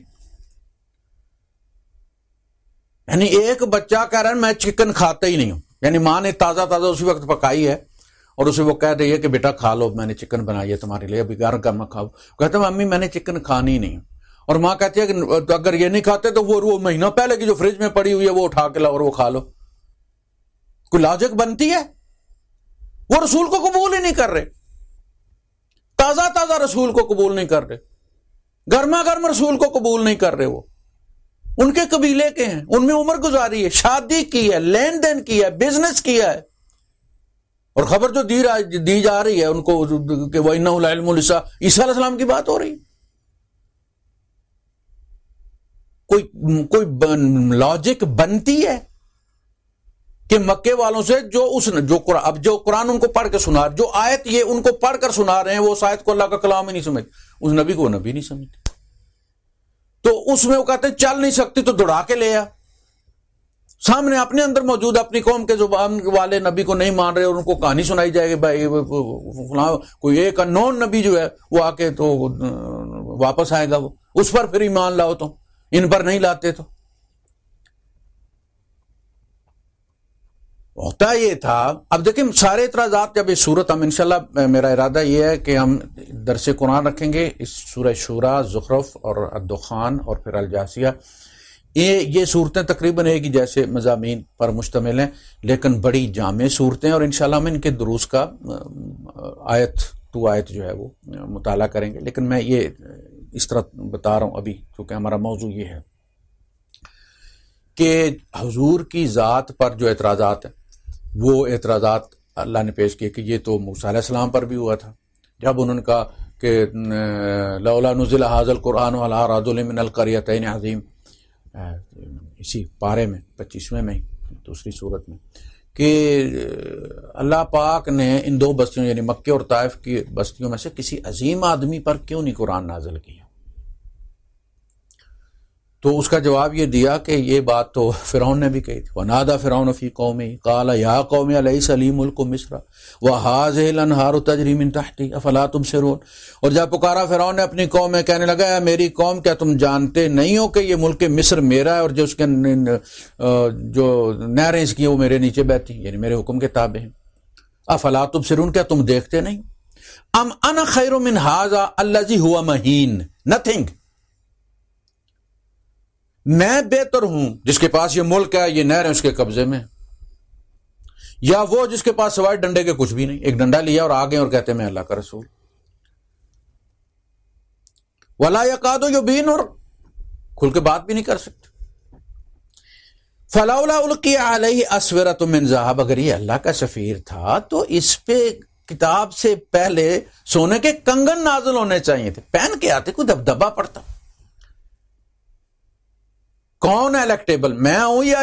یعنی ایک بچہ کہہ رہا ہے میں چکن کھاتا ہی نہیں ہوں، یعنی ماں نے تازہ تازہ اسی وقت پکائی ہے اور اسے وہ کہہ رہی ہے کہ بیٹا کھا لو، میں نے چکن بنائی ہے تمہارے لیے، ابھی گرم کھاؤ، کہتے ہیں امی میں نے چکن کھانی نہیں، اور ماں کہتی ہے کہ اگر یہ نہیں کھاتے تو وہ مہینہ پہلے کی جو فریج میں پڑی ہوئی ہے وہ اٹھا کے لاؤ اور وہ کھا لو۔ کوئی لاجک بنتی ہے؟ وہ رسول کو قبول ہی نہیں کر رہے، تازہ تازہ رسول کو قبول نہیں کر رہے، گرما گرم رسول کو قبول نہیں کر رہے، وہ ان کے قبیلے کے ہیں، ان میں عمر گزاری ہے، شادی کی ہے، لین دین کیا ہے، بزنس کیا ہے، اور خبر جو دی جا رہی ہے ان کو کہ وَإِنَّهُ لَعِلْمٌ لِلسَّاعَةِ، عیسیٰ علیہ السلام کی بات ہو رہی ہے۔ کوئی لاجک بنتی ہے کہ مکے والوں سے جو قرآن ان کو پڑھ کے سنا، جو آیت یہ ان کو پڑھ کر سنا رہے ہیں، وہ اس آیت کو اللہ کا کلام ہی نہیں سمجھ، اس نبی کو نبی نہیں سمجھتے، تو اس میں وہ کہتے ہیں چل نہیں سکتی تو دوڑا کے لے آ، سامنے اپنے اندر موجود اپنی قوم کے زبان والے نبی کو نہیں مان رہے، اور ان کو کہانی سنائی جائے گی بھائی فلاں کوئی ایک انون نبی جو ہے وہ آ کے تو واپس آئے گا، وہ اس پر پھر ایمان لاؤ، تو ان پر نہیں لاتے، تو ہوتا یہ تھا۔ اب دیکھیں سارے اعتراضات جب اس صورت، ہم انشاءاللہ میرا ارادہ یہ ہے کہ ہم درس قرآن رکھیں گے اس سورہ شورا، زخرف اور الدخان اور پھر الجاثیہ، یہ صورتیں تقریباً ایک ہی جیسے مضامین پر مشتمل ہیں لیکن بڑی جامع صورتیں، اور انشاءاللہ ہم ان کے دروس کا آیت تو آیت جو ہے وہ مطالعہ کریں گے، لیکن میں یہ اس طرح بتا رہا ہوں ابھی کیونکہ ہمارا موضوع یہ ہے کہ حضور کی ذات پر جو اعتراضات ہیں وہ اعتراضات اللہ نے پیش کیے کہ یہ تو موسیٰ علیہ السلام پر بھی ہوا تھا، جب انہوں نے کہا کہ لولا نزل ھذا القرآن علی رجل من القریتین عظیم، اسی پارے میں 25ویں میں دوسری صورت میں، کہ اللہ پاک نے ان دو بستیوں یعنی مکے اور طائف کی بستیوں میں سے کسی عظیم آدمی پر کیوں نہیں قرآن نازل کیا؟ تو اس کا جواب یہ دیا کہ یہ بات تو فرعون نے بھی کہی تھی، وَنَادَى فِرْعَوْنُ فِي قَوْمِهِ قَالَ يَا قَوْمِ أَلَيْسَ لِي مُلْكُ مِصْرَ وَهَٰذِهِ الْأَنْهَارُ تَجْرِي مِن تَحْتِي أَفَلَا تُبْصِرُونَ، اور جب پکارا فرعون نے اپنی قوم میں، کہنے لگا اے میری قوم کیا تم جانتے نہیں ہو کہ یہ ملک مصر میرا ہے اور جو اس کے جو نہریں اس کی وہ میرے نیچے بہتی یعنی میرے حکم کے تابع ہیں، أَفَلَا تُبْصِرُونَ کیا تم دیکھتے نہیں؟ أَمْ أَنَا خَيْرٌ مِّنْ هَٰذَا الَّذِي هُوَ مَهِينٌ، nothing، میں بہتر ہوں جس کے پاس یہ ملک ہے، یہ نہر ہے اس کے قبضے میں، یا وہ جس کے پاس سوائے ڈنڈے کے کچھ بھی نہیں، ایک ڈنڈا لیا اور آگے اور کہتے ہیں میں اللہ کا رسول، ولا یکاد یبین، اور کھل کے بات بھی نہیں کر سکتے، فلولا القی علیہ اسورۃ من ذہب، اگر یہ اللہ کا سفیر تھا تو اس پہ کتاب سے پہلے سونے کے کنگن نازل ہونے چاہیے تھے، پہن کے آتے، کوئی دبدبا پڑتا، کون ہے الیکٹیبل، میں ہوں یا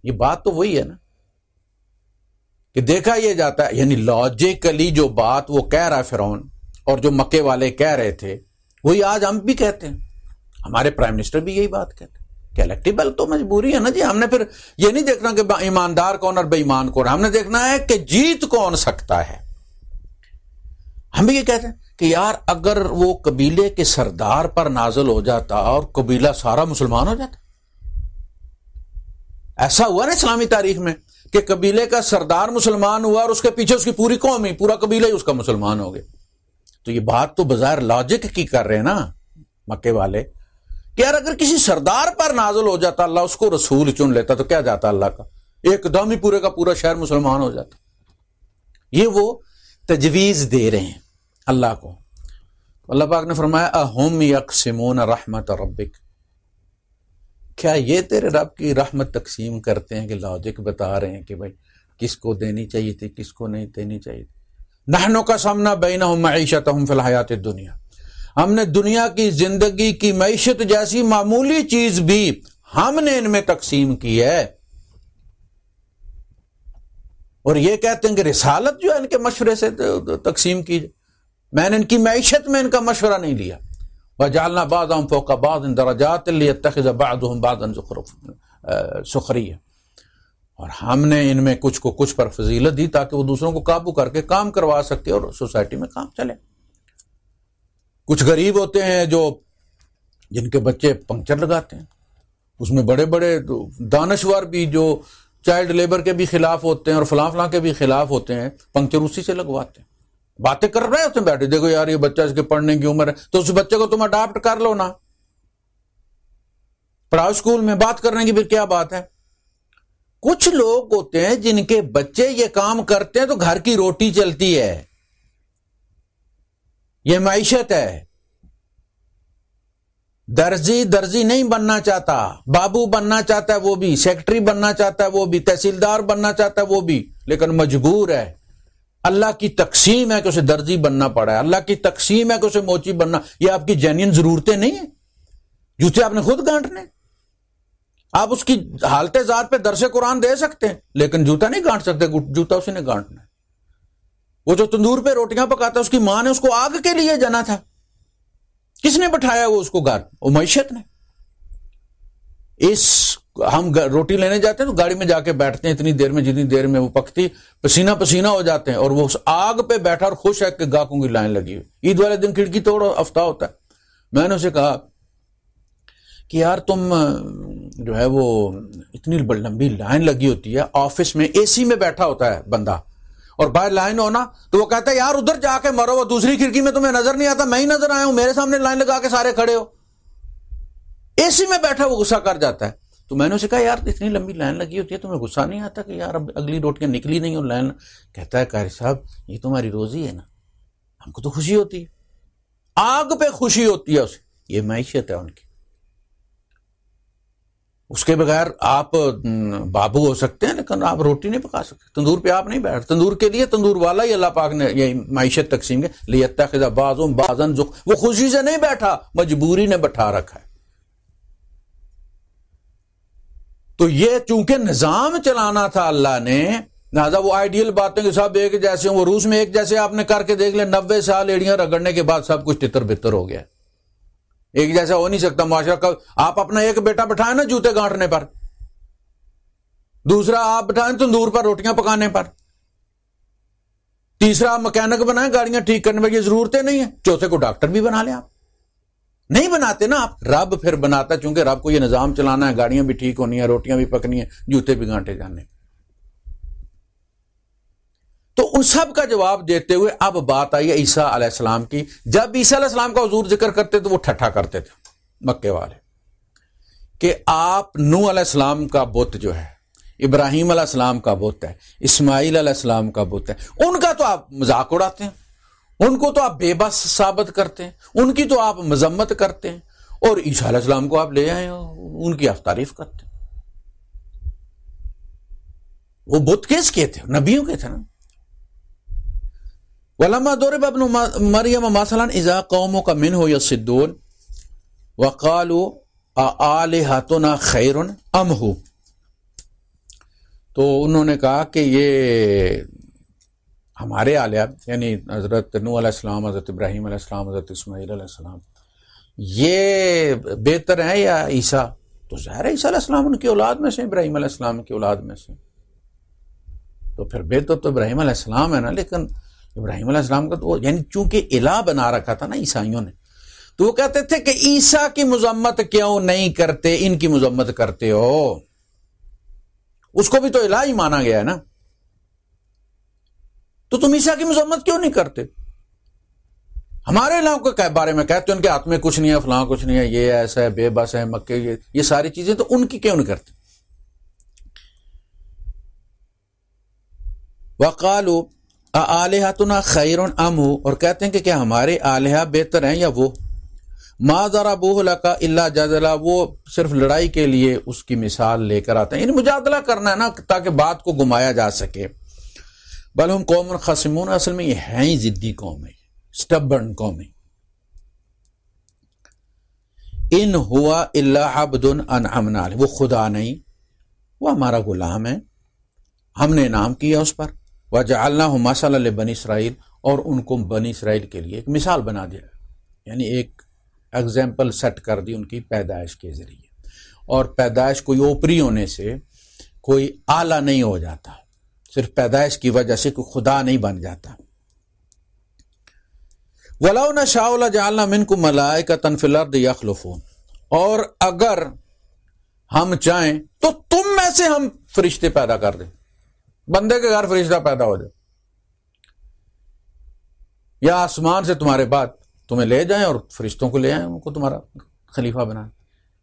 یہ بات تو وہی ہے نا کہ دیکھا یہ جاتا ہے، یعنی لاجیکلی جو بات وہ کہہ رہا ہے فرعون اور جو مکے والے کہہ رہے تھے وہی آج ہم بھی کہتے ہیں، ہمارے پرائم منسٹر بھی یہی بات کہتے ہیں کہ الیکٹیبل تو مجبوری ہے نا جی، ہم نے پھر یہ نہیں دیکھنا کہ ایماندار کون اور بے ایمان کون، ہم نے دیکھنا ہے کہ جیت کون سکتا ہے۔ ہم بھی یہ کہتے ہیں کہ یار اگر وہ قبیلے کے سردار پر نازل ہو جاتا اور قبیلہ سارا مسلمان ہو جاتا، ایسا ہوا نا اسلامی تاریخ میں کہ قبیلے کا سردار مسلمان ہوا اور اس کے پیچھے اس کی پوری قوم ہی، پورا قبیلہ ہی اس کا مسلمان ہو گیا، تو یہ بات تو بظاہر لاجک کی کر رہے ہیں نا مکے والے کہ یار اگر کسی سردار پر نازل ہو جاتا، اللہ اس کو رسول چن لیتا تو کیا جاتا اللہ کا، ایک دم ہی پورے کا پورا شہر مسلمان ہو جاتا۔ یہ وہ تجویز دے رہے ہیں اللہ کو۔ اللہ پاک نے فرمایا اَهُمْ يَقْسِمُونَ رَحْمَتَ رَبِّكَ، کیا یہ تیرے رب کی رحمت تقسیم کرتے ہیں کہ لاجک بتا رہے ہیں کہ بھائی کس کو دینی چاہیے تھی کس کو نہیں دینی چاہیے تھی؟ نحن قسمنا بینہم معیشتہم فی الحیات الدنیا، ہم نے دنیا کی زندگی کی معیشت جیسی معمولی چیز بھی ہم نے ان میں تقسیم کی ہے، اور یہ کہتے ہیں کہ رسالت جو ہے ان کے مشورے سے تقسیم کی، میں نے ان کی معیشت میں ان کا مشورہ نہیں لیا۔ وَجَعَلْنَا بَعْضَهُمْ فَوْقَ بَعْضٍ دَرَجَاتٍ لِيَتَّخِذَ بَعْضُهُمْ بَعْضًا سخريًّا، اور ہم نے ان میں کچھ کو کچھ پر فضیلت دی تاکہ وہ دوسروں کو قابو کر کے کام کروا سکتے اور سوسائٹی میں کام چلے۔ کچھ غریب ہوتے ہیں جو جن کے بچے پنکچر لگاتے ہیں، اس میں بڑے بڑے دانشور بھی جو چائلڈ لیبر کے بھی خلاف ہوتے ہیں اور فلاں فلاں کے بھی خلاف ہوتے ہیں، پنکچر اسی سے لگواتے ہیں، باتیں کر رہے ہوتے ہیں بیٹھے، دیکھو یار یہ بچہ اس کے پڑھنے کی عمر ہے تو اس بچے کو تم اڈاپٹ کر لو نا، پڑھاؤ اسکول میں، بات کرنے کی پھر کیا بات ہے۔ کچھ لوگ ہوتے ہیں جن کے بچے یہ کام کرتے ہیں تو گھر کی روٹی چلتی ہے، یہ معیشت ہے۔ درزی نہیں بننا چاہتا، بابو بننا چاہتا ہے وہ بھی، سیکرٹری بننا چاہتا ہے وہ بھی، تحصیلدار بننا چاہتا ہے وہ بھی، لیکن مجبور ہے۔ اللہ کی تقسیم ہے کہ اسے درزی بننا پڑا ہے، اللہ کی تقسیم ہے کہ اسے موچی بننا، یہ آپ کی جینین ضرورتیں نہیں ہیں، جوتے آپ نے خود گانٹنے۔ آپ اس کی حالت ذات پہ درس قرآن دے سکتے ہیں لیکن جوتا نہیں گانٹ سکتے، جوتا اسی نے گانٹنا ہے۔ وہ جو تندور پہ روٹیاں پکاتا ہے اس کی ماں نے اس کو آگ کے لیے جنا تھا، کس نے بٹھایا وہ اس کو گھر؟ وہ معیشت نے۔ ہم روٹی لینے جاتے ہیں تو گاڑی میں جا کے بیٹھتے ہیں اتنی دیر میں جتنی دیر میں وہ پکتی، پسینہ پسینہ ہو جاتے ہیں، اور وہ اس آگ پہ بیٹھا اور خوش ہے کہ گاہکوں کی لائن لگی ہوئی۔ عید والے دن کھڑکی توڑ افتا ہوتا ہے۔ میں نے اسے کہا کہ یار تم جو ہے وہ اتنی لمبی لائن لگی ہوتی ہے، آفس میں اے سی میں بیٹھا ہوتا ہے بندہ اور باہر لائن ہونا، تو وہ کہتا ہے یار ادھر جا کے مرو، وہ دوسری کھڑکی میں تمہیں نظر نہیں آتا، میں ہی نظر آیا ہوں، میرے سامنے لائن لگا کے سارے کھڑے ہو۔ اے سی میں بیٹھا وہ غصہ کر جاتا ہے۔ تو میں نے اسے کہا یار اتنی لمبی لائن لگی ہوتی ہے تمہیں غصہ نہیں آتا کہ یار اب اگلی روٹیاں نکلی نہیں اور لائن؟ کہتا ہے قاری صاحب یہ تمہاری روزی ہے نا، ہم کو تو خوشی ہوتی ہے، آگ پہ خوشی ہوتی ہے اسے، یہ معیشت ہے ان کی۔ اس کے بغیر آپ بابو ہو سکتے ہیں لیکن آپ روٹی نہیں پکا سکتے، تندور پہ آپ نہیں بیٹھ، تندور کے لیے تندور والا ہی اللہ پاک نے یہ معیشت تقسیم کے لیتخذ بعضهم بعضا وہ خوشی سے نہیں بیٹھا، مجبوری نے بٹھا رکھا ہے۔ تو یہ چونکہ نظام چلانا تھا اللہ نے، لہٰذا وہ آئیڈیل باتیں کہ سب ایک جیسے ہیں، وہ روس میں ایک جیسے آپ نے کر کے دیکھ لیں، 90 سال ایڑیاں رگڑنے کے بعد سب کچھ تتر بتر ہو گیا، ایک جیسا ہو نہیں سکتا معاشرہ کا۔ آپ اپنا ایک بیٹا بٹھائیں نا جوتے گانٹنے پر، دوسرا آپ بٹھائیں تندور پر روٹیاں پکانے پر، تیسرا مکینک بنائیں گاڑیاں ٹھیک کرنے پر، یہ ضرورتیں نہیں ہیں، چوتھے کو ڈاکٹر بھی بنا لیں۔ آپ نہیں بناتے نا، آپ رب پھر بناتا، چونکہ رب کو یہ نظام چلانا ہے، گاڑیاں بھی ٹھیک ہونی ہیں، روٹیاں بھی پکنی ہیں، جوتے بھی گانٹے جانے۔ تو ان سب کا جواب دیتے ہوئے اب بات آئی عیسیٰ علیہ السلام کی۔ جب عیسیٰ علیہ السلام کا حضور ذکر کرتے تو وہ ٹھٹھا کرتے تھے مکے والے کہ آپ نوح علیہ السلام کا بت جو ہے، ابراہیم علیہ السلام کا بت ہے، اسماعیل علیہ السلام کا بت ہے، ان کا تو آپ مذاق اڑاتے ہیں، ان کو تو آپ بے بس ثابت کرتے ہیں، ان کی تو آپ مذمت کرتے ہیں، اور عیسیٰ علیہ السلام کو آپ لے آئے ان کی آپ تعریف کرتے ہیں۔ وہ بت کس کے تھے؟ نبیوں کے تھے نا۔ وَلَمَّا ضُرِبَ ابْنُ مَرْيَمَ مَثَلًا إِذَا قَوْمُكَ مِنْهُ يَصِدُّونَ وَقَالُوا أَآلِهَتُنَا خَيْرٌ أَمْ هُوَ، تو انہوں نے کہا کہ یہ ہمارے آلیہ یعنی حضرت نوح علیہ السلام، حضرت ابراہیم علیہ السلام، حضرت اسماعیل علیہ السلام، یہ بہتر ہیں یا عیسیٰ؟ تو ظاہر ہے عیسیٰ علیہ السلام ان کی اولاد میں سے، ابراہیم علیہ السلام کی اولاد میں سے، تو پھر بہتر تو ابراہیم علیہ السلام ہے نا۔ لیکن ابراہیم علیہ السلام کا تو یعنی چونکہ الہ بنا رکھا تھا نا عیسائیوں نے، تو وہ کہتے تھے کہ عیسیٰ کی مذمت کیوں نہیں کرتے، ان کی مذمت کرتے ہو، اس کو بھی تو الہ ہی مانا گیا ہے نا، تو تم عیسیٰ کی مذمت کیوں نہیں کرتے؟ ہمارے الہوں کے بارے میں کہتے ہیں ان کے ہاتھ میں کچھ نہیں ہے، فلاں کچھ نہیں ہے، یہ ایسا ہے، بے بس ہے، مکے یہ ساری چیزیں، تو ان کی کیوں نہیں کرتے؟ وَقَالُوا أَآلِهَتُنَا خَيْرٌ أَمْ هُوَ، اور کہتے ہیں کہ کیا ہمارے آلہہ بہتر ہیں یا وہ؟ ما ضربوہ لک الا جدلا، وہ صرف لڑائی کے لیے اس کی مثال لے کر آتے ہیں، یعنی مجادلہ کرنا ہے نا تاکہ بات کو گمایا جا سکے۔ بل ہم قوم خصمون، اصل میں یہ ہیں ہی ضدی قوم ہے، سٹبرن قوم ہے۔ ان ہوا الا عبد انعمنا علیہ، وہ خدا نہیں، وہ ہمارا غلام ہے، ہم نے انعام کیا اس پر۔ وجعلناہ مثلا لبنی اسرائیل، اور ان کو بنی اسرائیل کے لیے ایک مثال بنا دیا، یعنی ایک ایگزامپل سیٹ کر دی ان کی پیدائش کے ذریعے۔ اور پیدائش کوئی اوپری ہونے سے کوئی اعلیٰ نہیں ہو جاتا، صرف پیدائش کی وجہ سے کوئی خدا نہیں بن جاتا۔ وَلَوْ نَشَاءُ لَجَعَلْنَا مِنْكُمْ مَلَائِكَةً فِي الْأَرْضِ يَخْلُفُونَ، اور اگر ہم چاہیں تو تم میں سے ہم فرشتے پیدا کر دیں، بندے کے گھر فرشتہ پیدا ہو جائے، یا آسمان سے تمہارے بعد تمہیں لے جائیں اور فرشتوں کو لے آئیں، ان کو تمہارا خلیفہ بنائیں،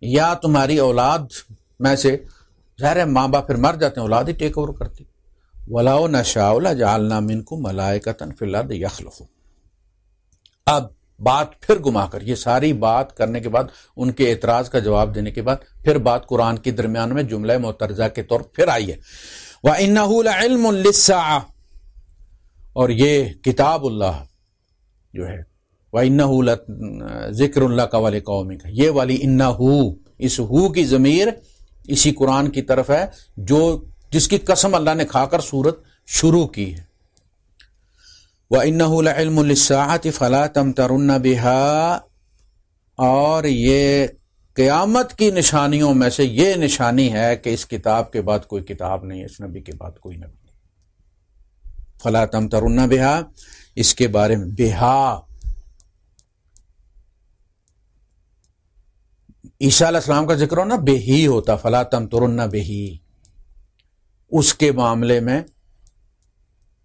یا تمہاری اولاد میں سے، ظاہر ہے ماں باپ پھر مر جاتے ہیں، اولاد ہی ٹیک اوور کرتی۔ وَلَوْ نَشَاءُ لَجَعَلْنَا مِنْكُمْ مَلَائِكَةً فِي الْأَرْضِ يَخْلُفُونَ۔ اب بات پھر گما کر، یہ ساری بات کرنے کے بعد، ان کے اعتراض کا جواب دینے کے بعد، پھر بات قرآن کے درمیان میں جملہ معترضہ کے طور پھر آئی ہے۔ وَإِنَّهُ لَعِلْمٌ لِلسَّاعَةِ، اور یہ کتاب اللہ جو ہے، وَإِنَّهُ لَذِكْرٌ لَكَ وَلِقَوْمِكَ، یہ والی انَّهُ، اس ہو کی ضمیر اسی قرآن کی طرف ہے جس کی قسم اللہ نے کھا کر سورت شروع کی ہے۔ وَإِنَّهُ لَعِلْمٌ لِلسَّاعَةِ فَلَا تَمْتَرُنَّ بِهَا، اور یہ قیامت کی نشانیوں میں سے یہ نشانی ہے کہ اس کتاب کے بعد کوئی کتاب نہیں ہے، اس نبی کے بعد کوئی نبی نہیں۔ فَلَا تَمْتَرُنَّ بِهَا، اس کے بارے میں، بِهَا عیسیٰ علیہ السلام کا ذکر ہونا بہی ہوتا، فَلَا تَمْتَرُنَّ بِهِ، اس کے معاملے میں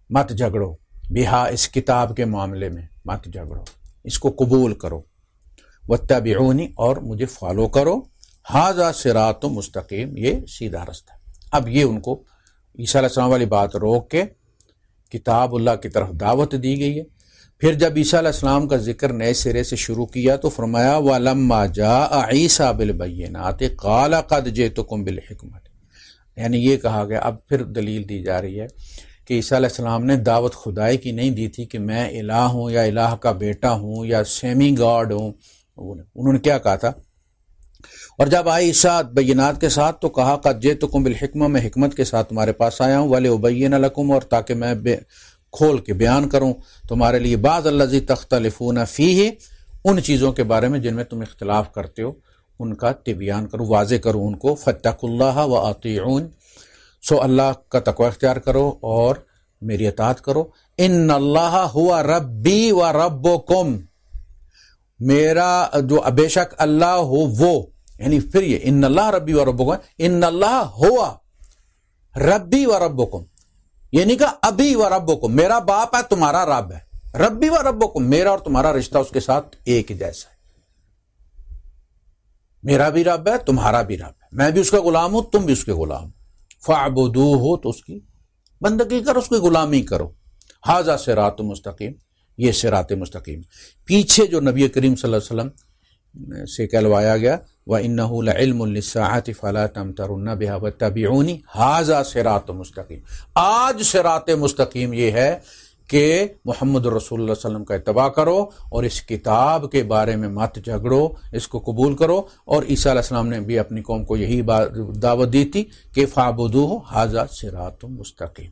مت جھگڑو، بہا اس کتاب کے معاملے میں مت جھگڑو، اس کو قبول کرو، واتبعونی، اور مجھے فالو کرو، ھذا صراط مستقیم، یہ سیدھا رستہ۔ اب یہ ان کو عیسیٰ علیہ السلام والی بات روک کے کتاب اللہ کی طرف دعوت دی گئی ہے۔ پھر جب عیسیٰ علیہ السلام کا ذکر نئے سرے سے شروع کیا تو فرمایا وَلَمَّا جَاءَ عِیسیٰ بِالْبَيِّنَاتِ قَالَ قَدْ جِئْتُکُم بِالْحِکْمَةِ، یعنی یہ کہا گیا، اب پھر دلیل دی جا رہی ہے کہ عیسیٰ علیہ السلام نے دعوت خدائی کی نہیں دی تھی کہ میں الہ ہوں یا الہ کا بیٹا ہوں یا سیمی گاڈ ہوں، انہوں نے کیا کہا تھا؟ اور جب آئی عیسیٰ بینات کے ساتھ تو کہا قد جئتکم بالحکمہ، میں حکمت کے ساتھ تمہارے پاس آیا ہوں، ولأبین لکم، اور تاکہ میں کھول کے بیان کروں تمہارے لیے بعض الذی تختلفون فیہ، ان چیزوں کے بارے میں جن میں تم اختلاف کرتے ہو، ان کا تبیان کروں، واضح کروں ان کو۔ فاتقوا اللہ واطیعون، سو اللہ کا تقوی اختیار کرو اور میری اطاعت کرو۔ ان اللہ ہوا ربی و ربکم، میرا جو بے شک اللہ ہو وہ، یعنی پھر یہ ان اللہ ربی و ربکم، ان اللہ ہوا ربی و ربکم، یعنی کہ ابی و ربکم، میرا باپ ہے تمہارا رب ہے، ربی و ربکم، میرا اور تمہارا رشتہ اس کے ساتھ ایک جیسا ہے، میرا بھی رب ہے تمہارا بھی رب ہے، میں بھی اس کا غلام ہوں تم بھی اس کے غلام، فاعبدوہ، تو اس کی بندگی کرو، اس کی غلامی کرو، ھذا صراط مستقیم، یہ صراط مستقیم۔ پیچھے جو نبی کریم صلی اللہ علیہ وسلم سے کہلوایا گیا وَإِنَّهُ لَعِلْمٌ لِلسَّاعَةِ فَلَا تَمْتَرُنَّ بِهَا وَاتَّبِعُونِ ھذا صراط مستقیم، آج صراط مستقیم یہ ہے کہ محمد رسول اللہ صلی اللہ علیہ وسلم کا اتباع کرو اور اس کتاب کے بارے میں مت جھگڑو، اس کو قبول کرو۔ اور عیسیٰ علیہ السلام نے بھی اپنی قوم کو یہی دعوت دی تھی کہ فَاعْبُدُوهُ ھذا صراط مستقیم۔